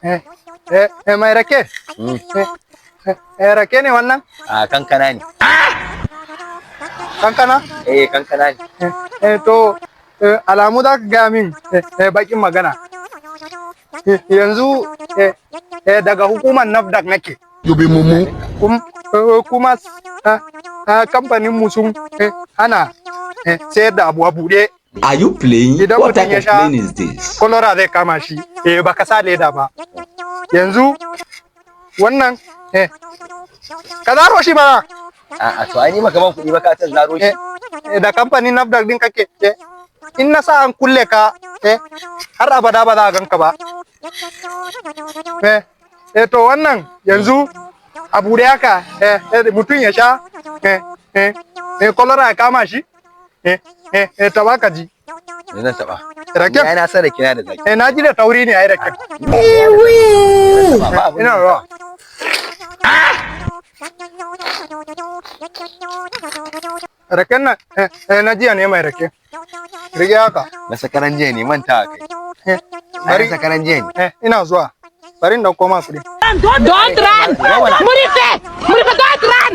Mai rake? Rake ne wannan? A kankana ne. Kankana? Kankana ne. To alamu za ka gaya min bakin magana. Yanzu daga hukumar NAFDAC nake. Kuma kamfanin mu sun hana sayar da abu a buɗe. Are you playing? What type of plane is this? Kolora zai kama shi. Baka sa leda ba. Yanzu wannan ka zaro shi ba. A to ai ni maka ban kuɗi ba ka san zaro shi. Da kamfanin NAFDAC din kake. In na sa an kulle ka har abada ba za a ganka ba. To wannan yanzu abu da haka mutum ya sha kolora ya kama shi. Taba ka ji. Me zan taba? Rake? Ai na san rake na da zaki. Na ji da tauri ne ai rake. Ina ruwa. Raken nan na jiya ne mai rake. Rike haka. Na sakaran jiya ne manta kai. Bari sakaran jiya ne. Ina zuwa. Bari in dauko ma kuɗi. Don't run! Murife! Murife, don't run!